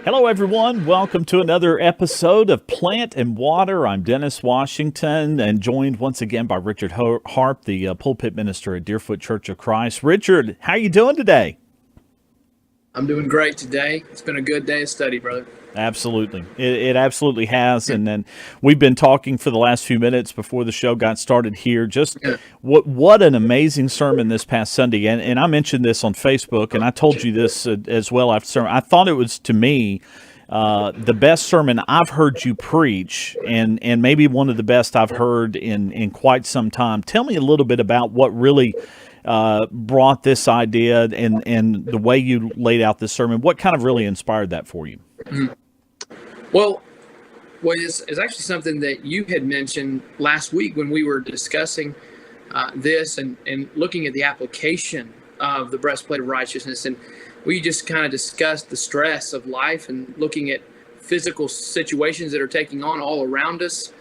Hello, everyone. Welcome to another episode of Plant and Water. I'm Dennis Washington, and joined once again by Richard Harp, the pulpit minister at Deerfoot Church of Christ. Richard, how are you doing today? I'm doing great today. It's been a good day of study, brother. Absolutely. It absolutely has. And then we've been talking for the last few minutes before the show got started here. Just Yeah. what an amazing sermon this past Sunday. And I mentioned this on Facebook, and I told you this as well after sermon. I thought it was, to me, the best sermon I've heard you preach, and maybe one of the best I've heard in quite some time. Tell me a little bit about what really brought this idea and the way you laid out this sermon. What kind of really inspired that for you? Well, it's actually something that you had mentioned last week when we were discussing this and looking at the application of the breastplate of righteousness. And we just kind of discussed the stress of life and looking at physical situations that are taking on all around us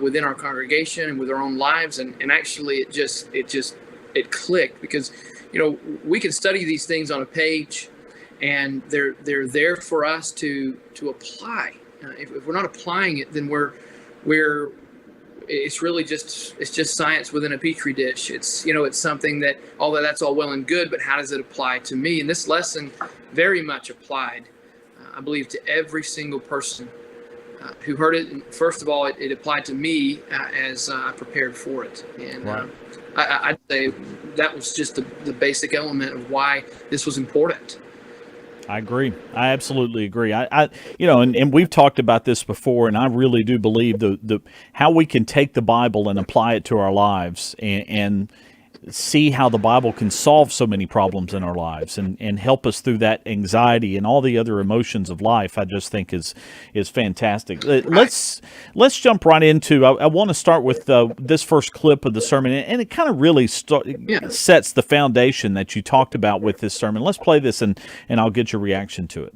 within our congregation and with our own lives. And actually it clicked because, we can study these things on a page and they're there for us to apply. If we're not applying it, then it's really just science within a petri dish. It's something that although that's all well and good, but how does it apply to me? And this lesson very much applied, I believe, to every single person who heard it. And first of all, it applied to me as I prepared for it. And Right. I'd say that was just the basic element of why this was important. I agree. I absolutely agree. And we've talked about this before, and I really do believe the how we can take the Bible and apply it to our lives and see how the Bible can solve so many problems in our lives and help us through that anxiety and all the other emotions of life. I just think is fantastic. Let's jump right into. I want to start with this first clip of the sermon, and it kind of really sets the foundation that you talked about with this sermon. Let's play this, and I'll get your reaction to it.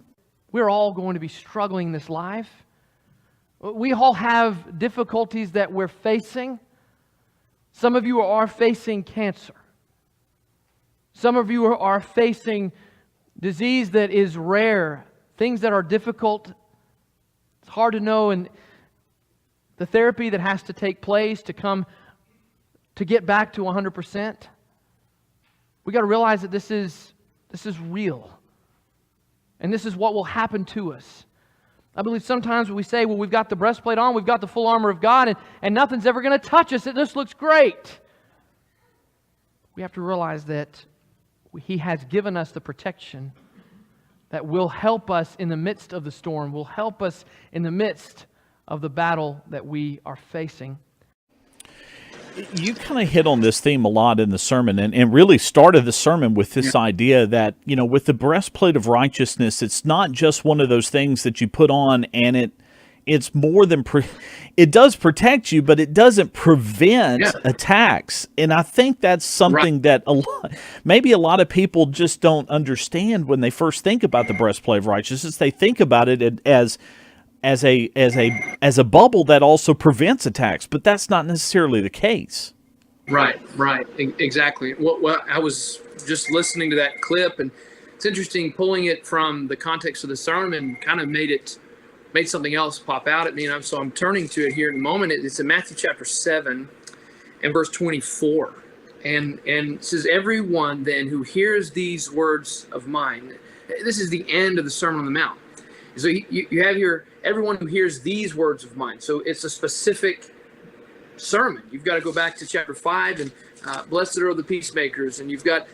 We're all going to be struggling this life. We all have difficulties that we're facing. Some of you are facing cancer. Some of you are facing disease that is rare, things that are difficult. It's hard to know, and the therapy that has to take place to get back to 100%. We got to realize that this is real. And this is what will happen to us. I believe sometimes we say, well, we've got the breastplate on, we've got the full armor of God, and nothing's ever going to touch us. It just looks great. We have to realize that He has given us the protection that will help us in the midst of the storm, will help us in the midst of the battle that we are facing. You kind of hit on this theme a lot in the sermon and really started the sermon with this idea that, with the breastplate of righteousness, it's not just one of those things that you put on and it's more than, it does protect you, but it doesn't prevent attacks. And I think that's something that maybe a lot of people just don't understand when they first think about the breastplate of righteousness. They think about it as a bubble that also prevents attacks, but that's not necessarily the case. Right, exactly. Well, I was just listening to that clip, and it's interesting pulling it from the context of the sermon. Kind of made something else pop out at me, and so I'm turning to it here in a moment. It's in Matthew chapter 7 and verse 24, and it says, "Everyone then who hears these words of mine," this is the end of the Sermon on the Mount. So you have here, everyone who hears these words of mine. So it's a specific sermon. You've got to go back to chapter 5 and blessed are the peacemakers. And you've got,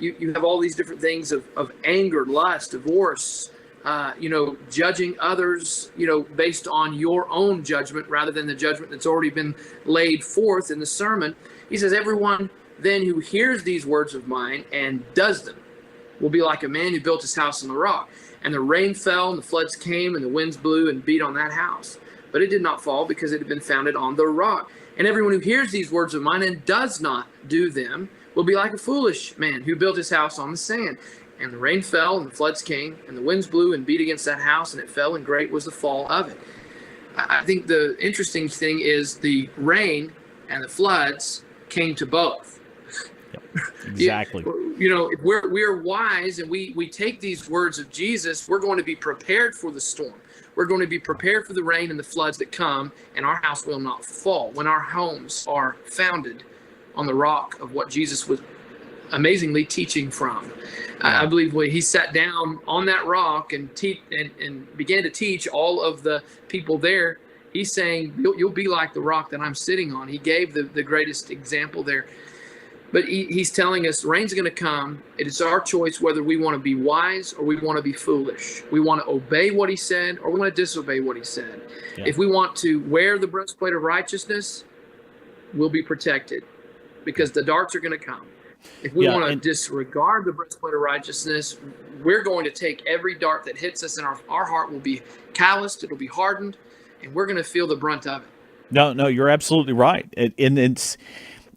you have all these different things of anger, lust, divorce, judging others, based on your own judgment rather than the judgment that's already been laid forth in the sermon. He says, everyone then who hears these words of mine and does them will be like a man who built his house on the rock. And the rain fell, and the floods came, and the winds blew and beat on that house. But it did not fall, because it had been founded on the rock. And everyone who hears these words of mine and does not do them will be like a foolish man who built his house on the sand. And the rain fell, and the floods came, and the winds blew and beat against that house, and it fell, and great was the fall of it. I think the interesting thing is the rain and the floods came to both. Exactly. If we're wise and we take these words of Jesus, we're going to be prepared for the storm. We're going to be prepared for the rain and the floods that come, and our house will not fall when our homes are founded on the rock of what Jesus was amazingly teaching from. I believe when he sat down on that rock and began to teach all of the people there, he's saying, you'll be like the rock that I'm sitting on. He gave the greatest example there. But he's telling us rain's going to come. It is our choice whether we want to be wise or we want to be foolish. We want to obey what he said or we want to disobey what he said. Yeah. If we want to wear the breastplate of righteousness, we'll be protected because the darts are going to come. If we want to disregard the breastplate of righteousness, we're going to take every dart that hits us, and our heart will be calloused, it'll be hardened, and we're going to feel the brunt of it. No, you're absolutely right.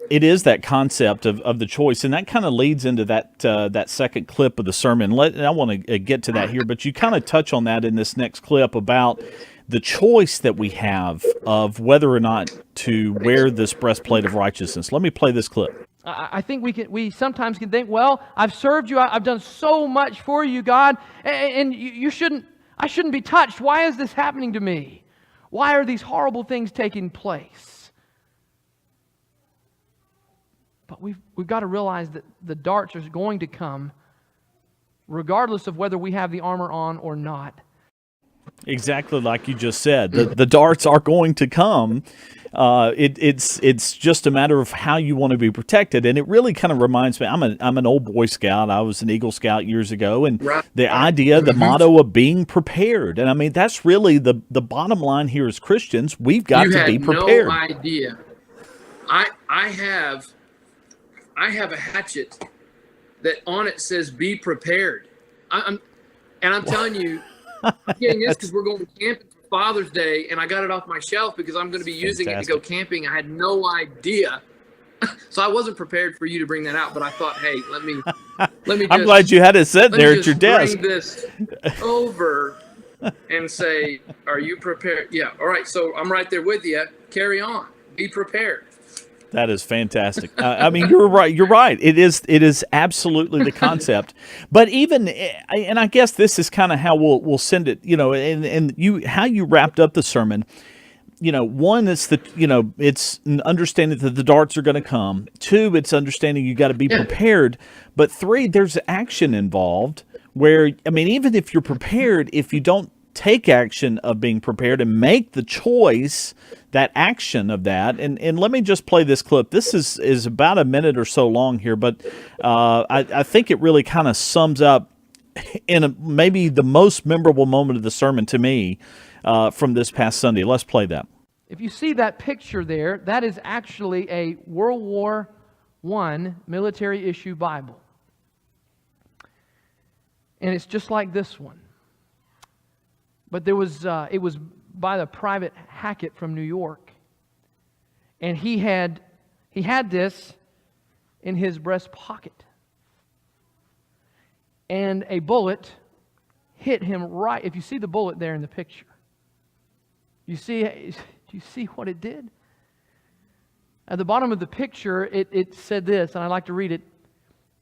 It is that concept of the choice, and that kind of leads into that second clip of the sermon. I want to get to that here, but you kind of touch on that in this next clip about the choice that we have of whether or not to wear this breastplate of righteousness. Let me play this clip. I think we sometimes can think, well, I've served you, I've done so much for you, God, and I shouldn't be touched. Why is this happening to me? Why are these horrible things taking place? But we've got to realize that the darts are going to come regardless of whether we have the armor on or not. Exactly like you just said. The darts are going to come. It's just a matter of how you want to be protected. And it really kind of reminds me, I'm an old Boy Scout. I was an Eagle Scout years ago. And the idea, the motto of being prepared. And I mean, that's really the bottom line here as Christians. We've got to be prepared. You had no idea. I have a hatchet that on it says "Be prepared." I'm telling you, I'm getting this because we're going camping for Father's Day, and I got it off my shelf because I'm going to be using it to go camping. I had no idea, so I wasn't prepared for you to bring that out. But I thought, hey, let me. I'm glad you had it set there at your desk. Bring this over and say, "Are you prepared?" Yeah. All right. So I'm right there with you. Carry on. Be prepared. That is fantastic. I mean, you're right. You're right. It is absolutely the concept. But even, and I guess this is kind of how we'll send it. And how you wrapped up the sermon. One is it's understanding that the darts are going to come. 2, it's understanding you got to be prepared. But 3, there's action involved. Where even if you're prepared, if you don't take action of being prepared and make the choice, that action of that. And let me just play this clip. This is about a minute or so long here, but I think it really kind of sums up in maybe the most memorable moment of the sermon to me from this past Sunday. Let's play that. If you see that picture there, that is actually a World War I military issue Bible. And it's just like this one. But it was by the Private Hackett from New York. And he had this in his breast pocket. And a bullet hit him right. If you see the bullet there in the picture, do you see what it did? At the bottom of the picture, it said this, and I'd like to read it.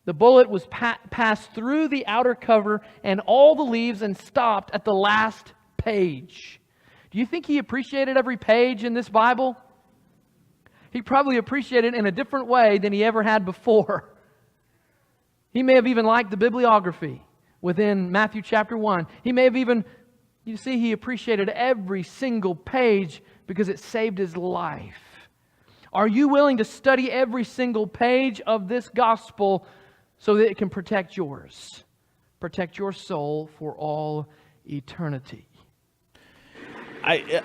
The bullet was passed through the outer cover and all the leaves and stopped at the last page. Do you think he appreciated every page in this Bible? He probably appreciated it in a different way than he ever had before. He may have even liked the bibliography within Matthew chapter 1. He may have even, he appreciated every single page because it saved his life. Are you willing to study every single page of this gospel so that it can protect yours? Protect your soul for all eternity.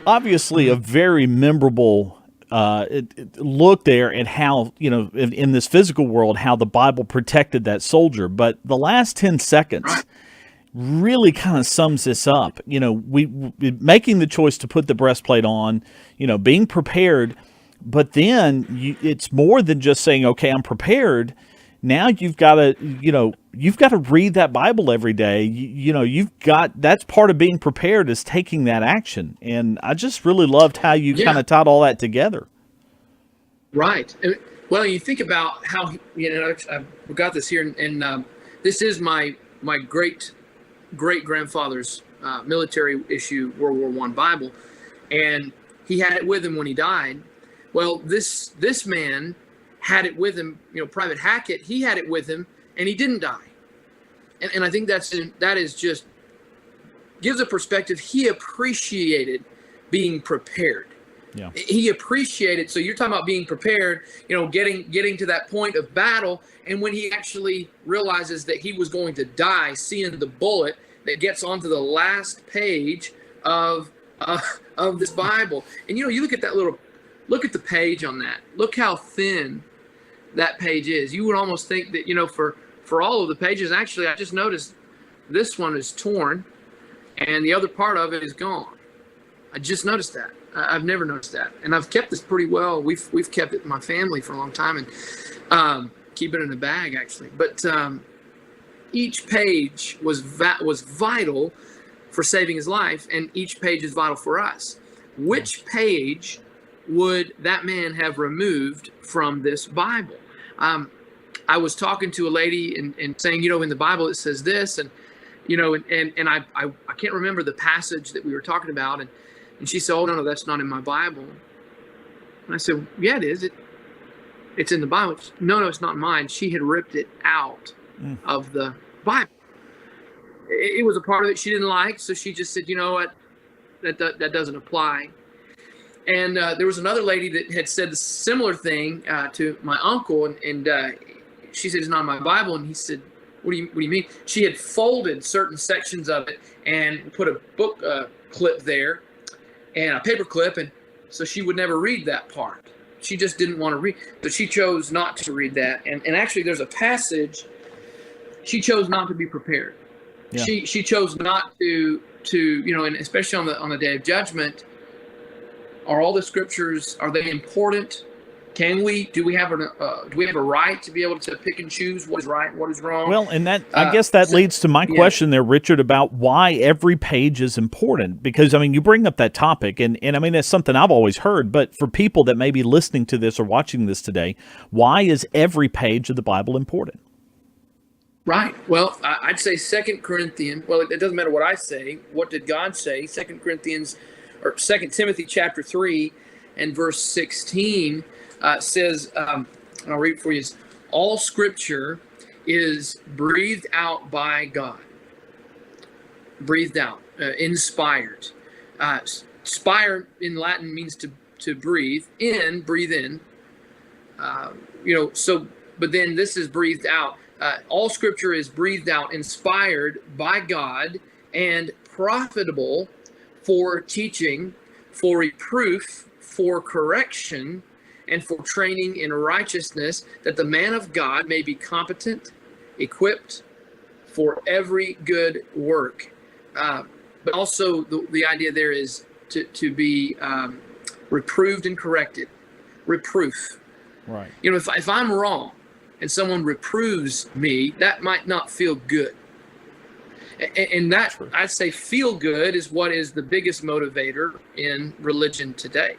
Obviously a very memorable look there at how, in this physical world, how the Bible protected that soldier. But the last 10 seconds really kind of sums this up. We making the choice to put the breastplate on, being prepared, but then it's more than just saying, okay, I'm prepared. Now you've got to read that Bible every day. That's part of being prepared, is taking that action. And I just really loved how you kind of tied all that together. Right. Well, you think about how, I've got this here, and this is my great grandfather's military issue World War I Bible, and he had it with him when he died. Well, this man had it with him, Private Hackett. He had it with him, and he didn't die. And I think that is just gives a perspective. He appreciated being prepared. Yeah. He appreciated. So you're talking about being prepared, getting to that point of battle. And when he actually realizes that he was going to die, seeing the bullet that gets onto the last page of this Bible. And, you look at look at the page on that. Look how thin that page is. You would almost think that, for all of the pages, actually, I just noticed this one is torn and the other part of it is gone. I just noticed that. I've never noticed that, and I've kept this pretty well. We've kept it in my family for a long time, and keep it in a bag actually. But each page was vital for saving his life, and each page is vital for us. Which page would that man have removed from this Bible? I was talking to a lady and saying, in the Bible it says this, and I can't remember the passage that we were talking about, and she said, "Oh, no, that's not in my Bible." And I said, "Yeah, it is. It's in the Bible." No, it's not mine. She had ripped it out of the Bible. It was a part of it she didn't like, so she just said, "You know what? That doesn't apply." And there was another lady that had said the similar thing to my uncle, and she said, "It's not in my Bible." And he said, What do you mean?" She had folded certain sections of it and put a book clip there and a paper clip, and so she would never read that part. She just didn't want to read, but she chose not to read that. And actually, there's a passage. She chose not to be prepared. Yeah. She chose not to and especially on the day of judgment. Are all the scriptures, are they important? Do we have a right to be able to pick and choose what is right and what is wrong? Well, and I guess that leads to my question there, Richard, about why every page is important. Because, you bring up that topic, and that's something I've always heard, but for people that may be listening to this or watching this today, why is every page of the Bible important? Right. Well, I'd say 2 Corinthians, well, it doesn't matter what I say. What did God say? 2 Timothy chapter 3 and verse 16 says, and I'll read it for you, all scripture is breathed out by God. Breathed out, inspired. Spire in Latin means to breathe in, but then this is breathed out. All scripture is breathed out, inspired by God, and profitable for teaching, for reproof, for correction, and for training in righteousness, that the man of God may be competent, equipped for every good work. But also the idea there is to be reproved and corrected. Reproof. Right. If I'm wrong and someone reproves me, that might not feel good. And that, I'd say, feel good is what is the biggest motivator in religion today.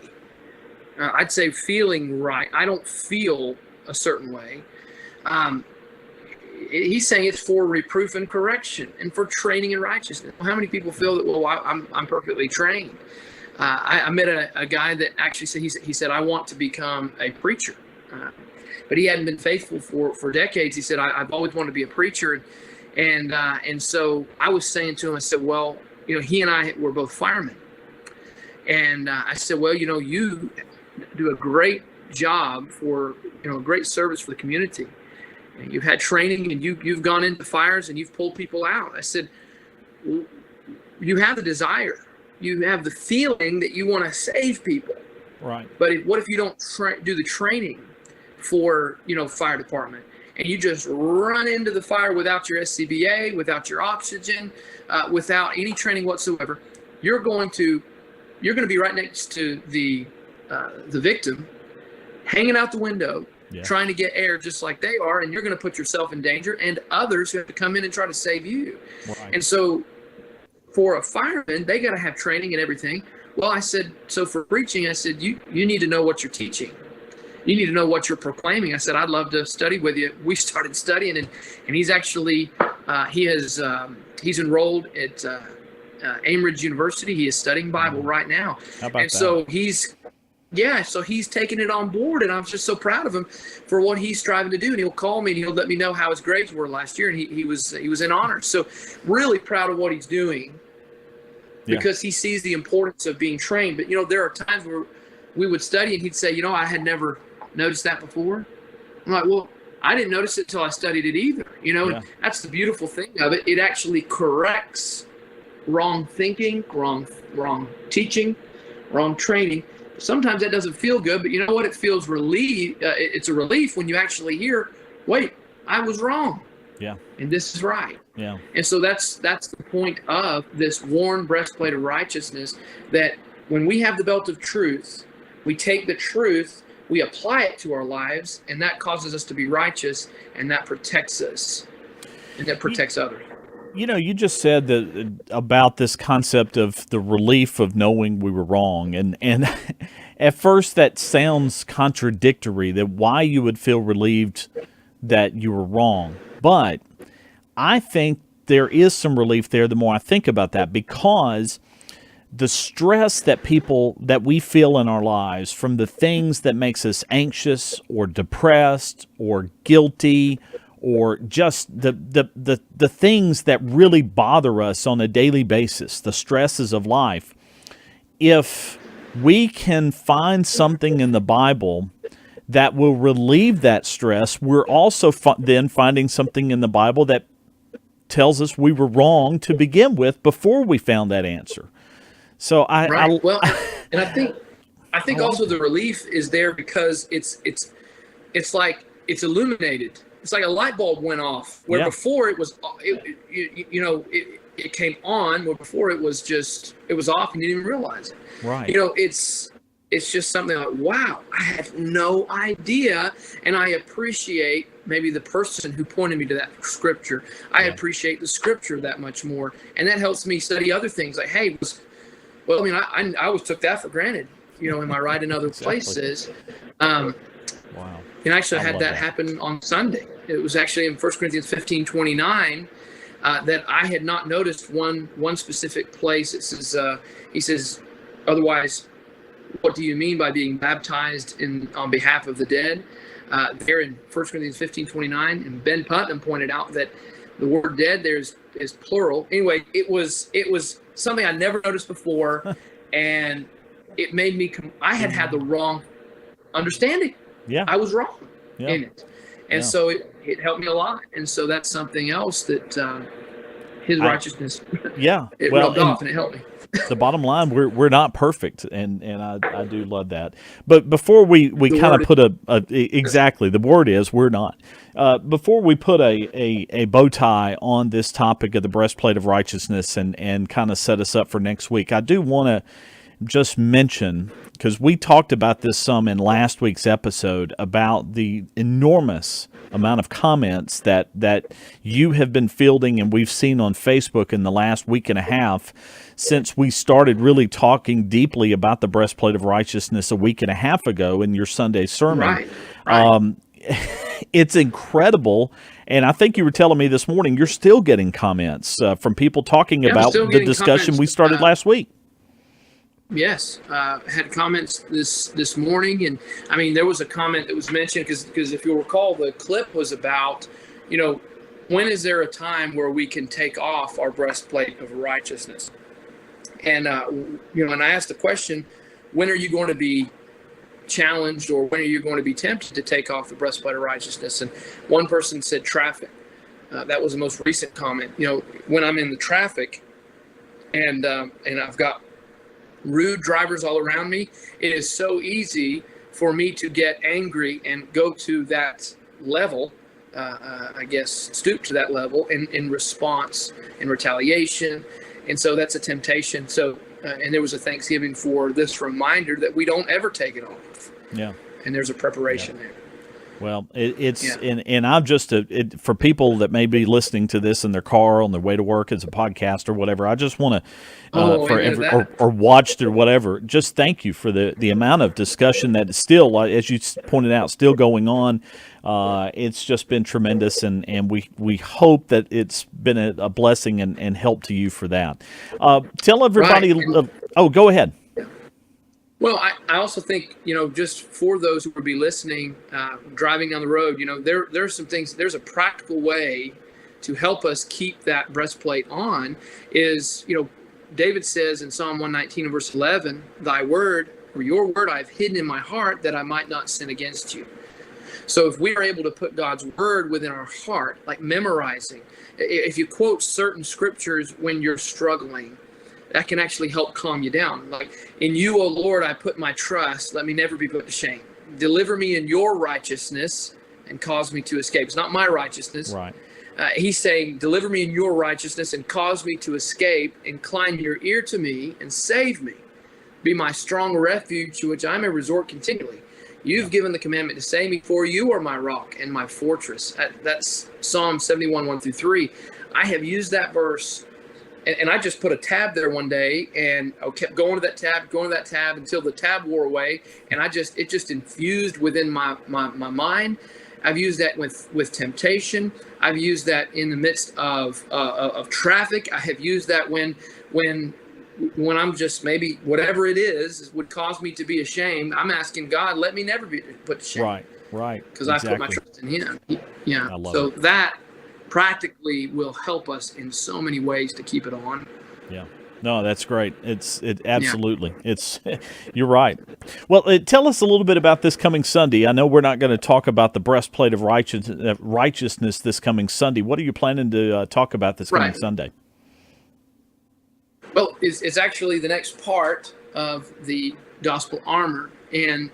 I'd say feeling right. I don't feel a certain way. He's saying it's for reproof and correction and for training in righteousness. Well, how many people feel that, well, I'm perfectly trained? I met a guy that actually said, he said, I want to become a preacher. But he hadn't been faithful for decades. He said, I've always wanted to be a preacher. And so I was saying to him, I said, well, he and I were both firemen. And I said, well, you do a great job for, a great service for the community. And you've had training and you've gone into fires and you've pulled people out. I said, you have the desire. You have the feeling that you want to save people. Right. But what if you don't do the training for, fire department, and you just run into the fire without your SCBA, without your oxygen, without any training whatsoever? You're going to be right next to the victim, hanging out the window, trying to get air just like they are, and you're going to put yourself in danger and others who have to come in and try to save you. Right. And so for a fireman, they got to have training and everything. Well, I said, so for preaching, I said, you need to know what you're teaching. you need to know what you're proclaiming. I said, I'd love to study with you. We started studying, and he's actually, he's enrolled at Amridge University. He is studying Bible right now. How about and that? so he's taking it on board, and I'm just so proud of him for what he's striving to do. And he'll call me and he'll let me know how his grades were last year, and he was in honors. So really proud of what he's doing, because he sees the importance of being trained. But there are times where we would study and he'd say, I had never noticed that before. I'm like, well, I didn't notice it until I studied it either. And that's the beautiful thing of it. It actually corrects wrong thinking, wrong teaching, wrong training. Sometimes that doesn't feel good, but you know what? It feels relief. It's a relief when you actually hear, wait, I was wrong. Yeah. And this is right. Yeah. And so that's the point of this worn breastplate of righteousness, that when we have the belt of truth, we take the truth, we apply it to our lives, and that causes us to be righteous, and that protects us, and that protects others. You just said that about this concept of the relief of knowing we were wrong, and at first that sounds contradictory, that why you would feel relieved that you were wrong. But I think there is some relief there the more I think about that, because the stress that we feel in our lives from the things that makes us anxious or depressed or guilty, or just the things that really bother us on a daily basis, the stresses of life, if we can find something in the Bible that will relieve that stress, we're also then finding something in the Bible that tells us we were wrong to begin with before we found that answer. So and I think also the relief is there because it's like it's illuminated. It's like a light bulb went off, where before it was, it came on, where before it was off and you didn't even realize it. Right. It's just something like, wow, I had no idea. And I appreciate maybe the person who pointed me to that scripture. I appreciate the scripture that much more. And that helps me study other things like, hey, I always took that for granted. Am I right in other places? Wow. And actually I had that happen on Sunday. It was actually in 1 Corinthians 15:29 that I had not noticed one specific place. It says, he says, otherwise, what do you mean by being baptized on behalf of the dead? There in 1 Corinthians 15:29, and Ben Putnam pointed out that the word dead there is plural. Anyway, it was something I never noticed before, and it made me, I had the wrong understanding. Yeah. I was wrong in it. And so it helped me a lot. And so that's something else that his righteousness it rubbed off, and it helped me. The bottom line, we're not perfect, and I do love that. But before we kind of put exactly, the word is we're not. Before we put a bow tie on this topic of the breastplate of righteousness and kind of set us up for next week, I do want to just mention, because we talked about this some in last week's episode, about the enormous amount of comments that you have been fielding and we've seen on Facebook in the last week and a half since we started really talking deeply about the breastplate of righteousness a week and a half ago in your Sunday sermon. Right. It's incredible. And I think you were telling me this morning you're still getting comments from people talking about the discussion we started last week. Yes, had comments this morning, and I mean there was a comment that was mentioned because if you'll recall, the clip was about, when is there a time where we can take off our breastplate of righteousness? And and I asked the question, when are you going to be challenged, or when are you going to be tempted to take off the breastplate of righteousness? And one person said traffic. That was the most recent comment. When I'm in the traffic, and I've got rude drivers all around me, it is so easy for me to get angry and go to that level, stoop to that level in response and retaliation. And so that's a temptation. So, and there was a Thanksgiving for this reminder that we don't ever take it off. Yeah. And there's a preparation there. Well, it's Yeah. and I'm just for people that may be listening to this in their car on their way to work as a podcast or whatever. I just want to Oh, for amen to every that. or watched or whatever. Just thank you for the amount of discussion that is still, as you pointed out, still going on. It's just been tremendous, and we hope that it's been a blessing and help to you for that. Tell Right. everybody. Oh, go ahead. Well, I also think, just for those who will be listening, driving down the road, there's some things, there's a practical way to help us keep that breastplate on is, David says in Psalm 119 and verse 11, thy word or your word I've hidden in my heart that I might not sin against you. So if we are able to put God's word within our heart, like memorizing, if you quote certain scriptures when you're struggling, that can actually help calm you down. Like, in you, O Lord, I put my trust. Let me never be put to shame. Deliver me in your righteousness and cause me to escape. It's not my righteousness. Right. He's saying, deliver me in your righteousness and cause me to escape. Incline your ear to me and save me. Be my strong refuge to which I may resort continually. You've given the commandment to save me, for you are my rock and my fortress. That's Psalm 71, 1 through 3. I have used that verse, and I just put a tab there one day, and I kept going to that tab until the tab wore away, and it just infused within my mind. I've used that with temptation. I've used that in the midst of traffic. I have used that when I'm just, maybe whatever it is would cause me to be ashamed. I'm asking God, let me never be put to shame. Right. Because Exactly. I put my trust in Him. Yeah. I love So it. that practically will help us in so many ways to keep it on. Yeah. No, that's great. It Yeah. absolutely. It's you're right. Well, tell us a little bit about this coming Sunday. I know we're not going to talk about the breastplate of righteousness this coming Sunday. What are you planning to talk about this coming Right. Sunday? Well, it's actually the next part of the gospel armor, and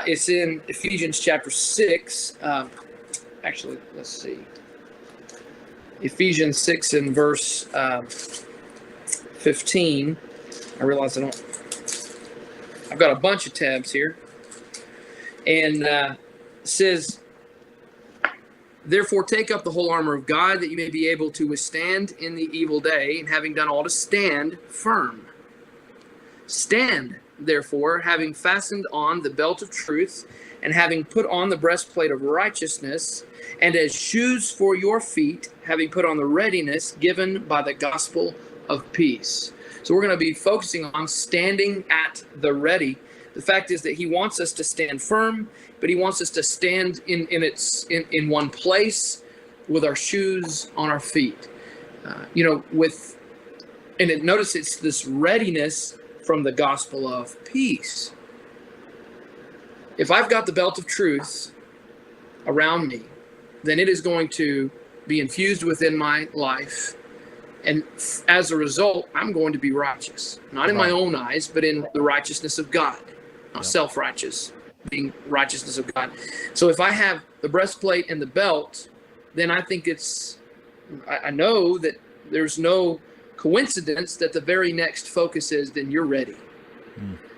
it's in Ephesians chapter 6. Actually, let's see. Ephesians 6 and verse 15. I realize I've got a bunch of tabs here. And it says, therefore take up the whole armor of God, that you may be able to withstand in the evil day, and having done all to stand firm. Stand, therefore, having fastened on the belt of truth, and having put on the breastplate of righteousness, and as shoes for your feet, having put on the readiness given by the gospel of peace. So we're going to be focusing on standing at the ready. The fact is that He wants us to stand firm, but He wants us to stand in one place with our shoes on our feet. Notice it's this readiness from the gospel of peace. If I've got the belt of truth around me, then it is going to be infused within my life. And as a result, I'm going to be righteous. Not in my own eyes, but in the righteousness of God. Not self-righteous, being righteousness of God. So if I have the breastplate and the belt, then I think I know that there's no coincidence that the very next focus is, then you're ready.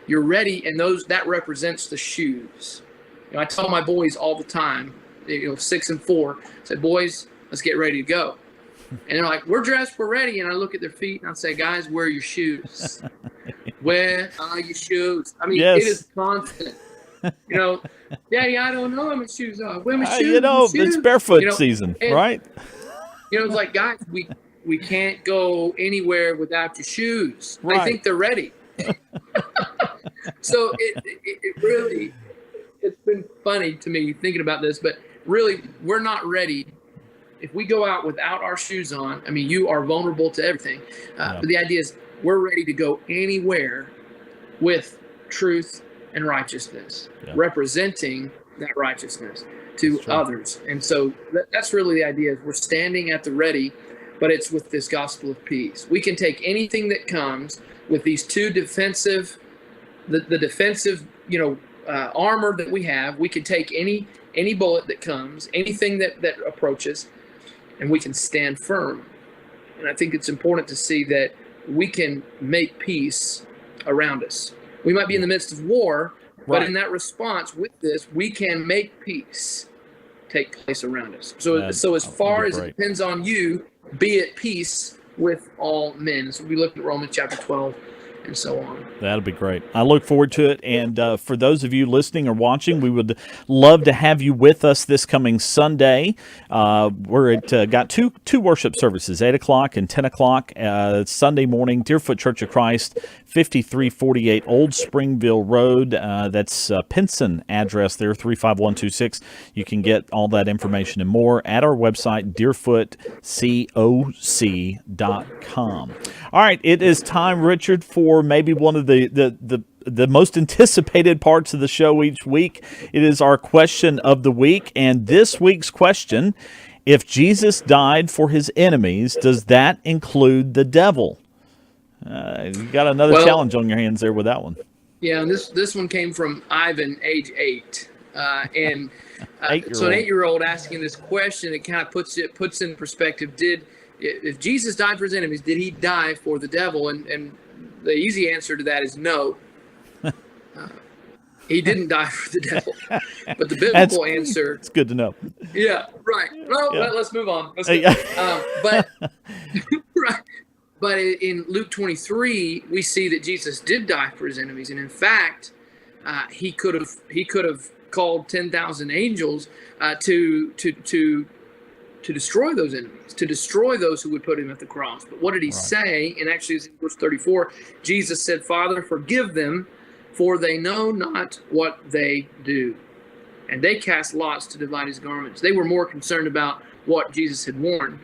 You're ready, and that represents the shoes. I tell my boys all the time, 6 and 4, I say, boys, let's get ready to go. And they're like, we're dressed, we're ready. And I look at their feet and I say, guys, where are your shoes? Where are your shoes? I mean, Yes. It is constant. Daddy, I don't know how my shoes are. Where are my shoes? It's barefoot season, and, right? It's like, guys, we can't go anywhere without your shoes. Right. I think they're ready. So it really, it's been funny to me thinking about this, but really, we're not ready. If we go out without our shoes on, I mean, you are vulnerable to everything. But the idea is we're ready to go anywhere with truth and righteousness, representing that righteousness to others. And so that's really the idea. Is we're standing at the ready, but it's with this gospel of peace. We can take anything that comes with these two defensive, the defensive, armor that we have. We can take any bullet that comes, anything that approaches, and we can stand firm. And I think it's important to see that we can make peace around us. We might be in the midst of war, but in that response with this, we can make peace. take place around us. So, That so as far would as be it great. depends on you, be at peace with all men. So we looked at Romans chapter 12 and so on. That'll be great. I look forward to it. And for those of you listening or watching, we would love to have you with us this coming Sunday. We're at got two worship services, 8 o'clock and 10 o'clock Sunday morning, Deerfoot Church of Christ, 5348 Old Springville Road. That's Pinson address there, 35126. You can get all that information and more at our website, deerfootcoc.com. All right, it is time, Richard, for maybe one of the most anticipated parts of the show each week. It is our question of the week, and this week's question: if Jesus died for his enemies, does that include the devil? You got another challenge on your hands there with that one. Yeah, and this one came from Ivan, age 8, and so an 8-year-old asking this question, it kind of puts in perspective. If Jesus died for his enemies, did he die for the devil? And the easy answer to that is no. He didn't die for the devil. But the biblical answer... It's good to know. Yeah, right. Well, Yeah. let's move on. But in Luke 23, we see that Jesus did die for his enemies. And in fact, he could have called 10,000 angels to destroy those enemies, to destroy those who would put him at the cross. But what did he say? And actually, it's in verse 34, Jesus said, "Father, forgive them, for they know not what they do." And they cast lots to divide his garments. They were more concerned about what Jesus had worn.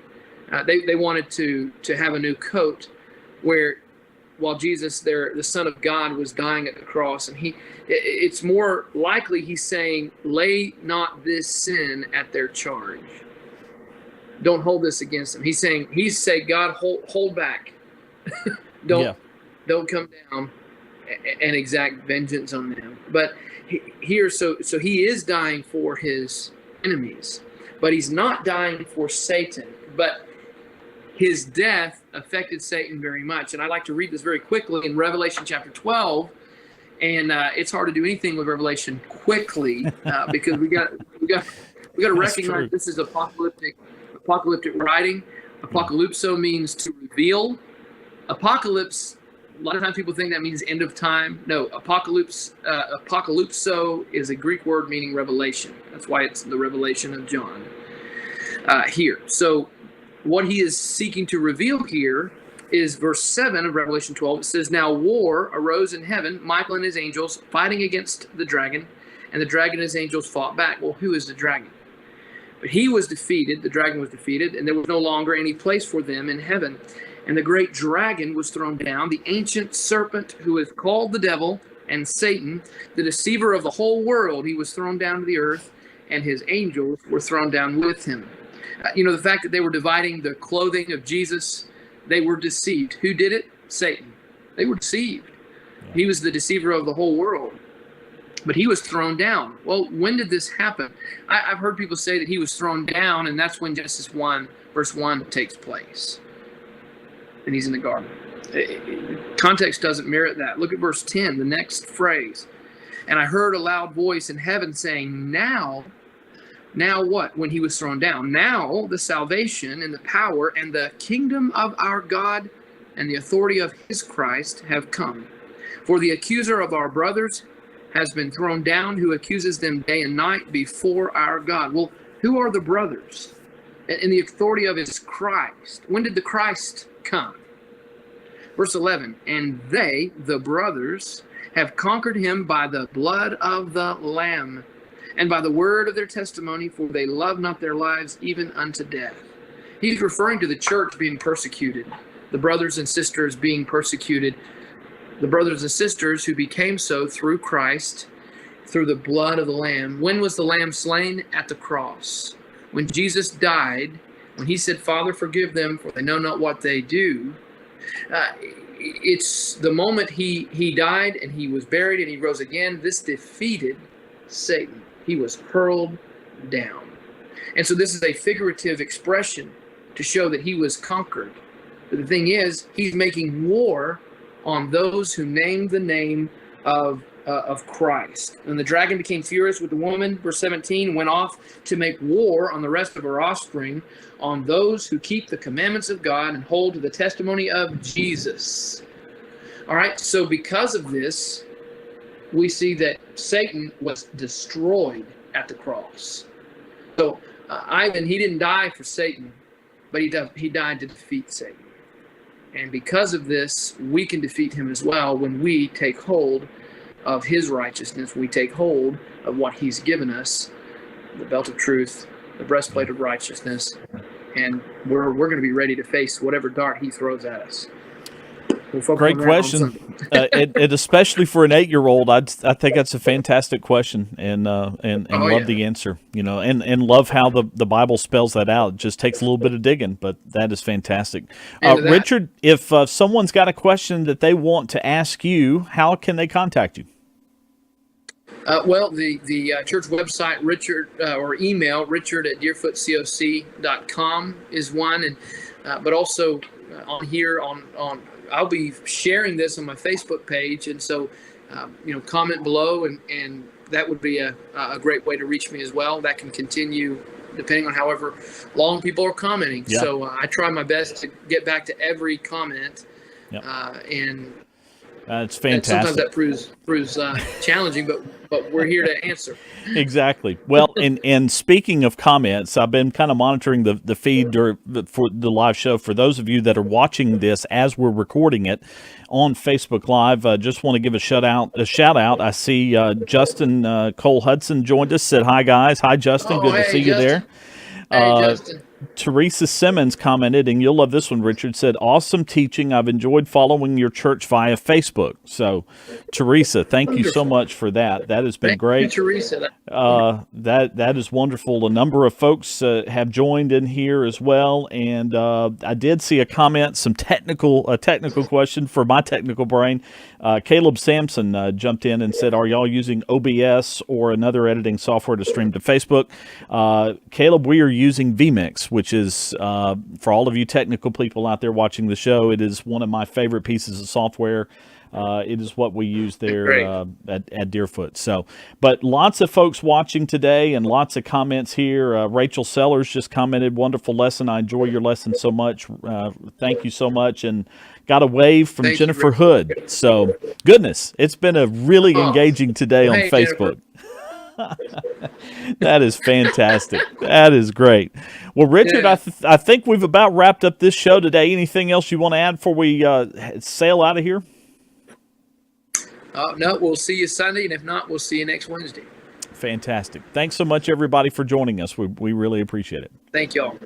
They wanted to have a new coat, while Jesus, the Son of God, was dying at the cross. And it's more likely he's saying, "Lay not this sin at their charge. Don't hold this against them." He's saying, "God, hold back. Don't come down and exact vengeance on them." But here, so he is dying for his enemies, but he's not dying for Satan. But his death affected Satan very much. And I'd like to read this very quickly in Revelation chapter 12. And it's hard to do anything with Revelation quickly because we got to recognize this is apocalyptic writing. Apocalypso means to reveal. Apocalypse, a lot of times people think that means end of time. No, apocalypso is a Greek word meaning revelation. That's why it's the revelation of John here. So what he is seeking to reveal here is verse 7 of Revelation 12. It says, "Now war arose in heaven, Michael and his angels fighting against the dragon, and the dragon and his angels fought back." Well, who is the dragon? But he was defeated, the dragon was defeated, and there was no longer any place for them in heaven. And the great dragon was thrown down, the ancient serpent who is called the devil and Satan, the deceiver of the whole world. He was thrown down to the earth, and his angels were thrown down with him. The fact that they were dividing the clothing of Jesus, they were deceived. Who did it? Satan. They were deceived. Yeah. He was the deceiver of the whole world. But he was thrown down. Well, when did this happen? I've heard people say that he was thrown down, and that's when Genesis 1, verse 1 takes place. And he's in the garden. Context doesn't merit that. Look at verse 10, the next phrase. "And I heard a loud voice in heaven saying, Now what?" When he was thrown down. "Now the salvation and the power and the kingdom of our God and the authority of his Christ have come. For the accuser of our brothers has been thrown down, who accuses them day and night before our God." Well, who are the brothers? And the authority of his Christ. When did the Christ come? Verse 11, "And they, the brothers, have conquered him by the blood of the Lamb, and by the word of their testimony, for they love not their lives even unto death." He's referring to the church being persecuted, the brothers and sisters being persecuted, the brothers and sisters who became so through Christ, through the blood of the Lamb. When was the Lamb slain? At the cross. When Jesus died, when he said, "Father, forgive them, for they know not what they do," it's the moment he died and he was buried and he rose again, this defeated Satan. He was hurled down. And so this is a figurative expression to show that he was conquered. But the thing is, he's making war on those who name the name of of Christ. And the dragon became furious with the woman, verse 17, went off to make war on the rest of her offspring, on those who keep the commandments of God and hold to the testimony of Jesus. All right, so because of this, we see that Satan was destroyed at the cross. So Ivan, he didn't die for Satan, but he died to defeat Satan. And because of this, we can defeat him as well when we take hold of his righteousness. We take hold of what he's given us, the belt of truth, the breastplate of righteousness, and we're going to be ready to face whatever dart he throws at us. Great question. And especially for an 8-year-old, I think that's a fantastic question, and love the answer. And love how the Bible spells that out. It just takes a little bit of digging, but that is fantastic. Richard, if someone's got a question that they want to ask you, how can they contact you? Well, the church website, Richard, or email, richard@deerfootcoc.com is one, and but also on here on I'll be sharing this on my Facebook page, and so comment below, and that would be a great way to reach me as well. That can continue depending on however long people are commenting. Yep. So I try my best to get back to every comment, yep. And it's fantastic. And sometimes that proves challenging, but we're here to answer. Exactly. Well, and speaking of comments, I've been kind of monitoring the feed for the live show. For those of you that are watching this as we're recording it on Facebook Live, just want to give a shout out. I see Justin Cole Hudson joined us. Said hi, guys. Hi, Justin. Good to see you there. Hey, Justin. Teresa Simmons commented, and you'll love this one, Richard, said, awesome teaching. I've enjoyed following your church via Facebook. So, Teresa, thank you so much for that. That has been great. Thank you, Teresa. That is wonderful. A number of folks have joined in here as well, and I did see a comment, a technical question for my technical brain. Caleb Sampson jumped in and said, are y'all using OBS or another editing software to stream to Facebook? Caleb, we are using vMix, which is, for all of you technical people out there watching the show, it is one of my favorite pieces of software. It is what we use there at Deerfoot. So, but lots of folks watching today and lots of comments here. Rachel Sellers just commented, wonderful lesson. I enjoy your lesson so much. Thank you so much. And got a wave from Jennifer Hood. So, goodness, it's been a really engaging today on Facebook. That is fantastic. That is great. Well, Richard, yeah. I think we've about wrapped up this show today. Anything else you want to add before we sail out of here? No, we'll see you Sunday, and if not, we'll see you next Wednesday. Fantastic. Thanks so much, everybody, for joining us. We really appreciate it. Thank you all.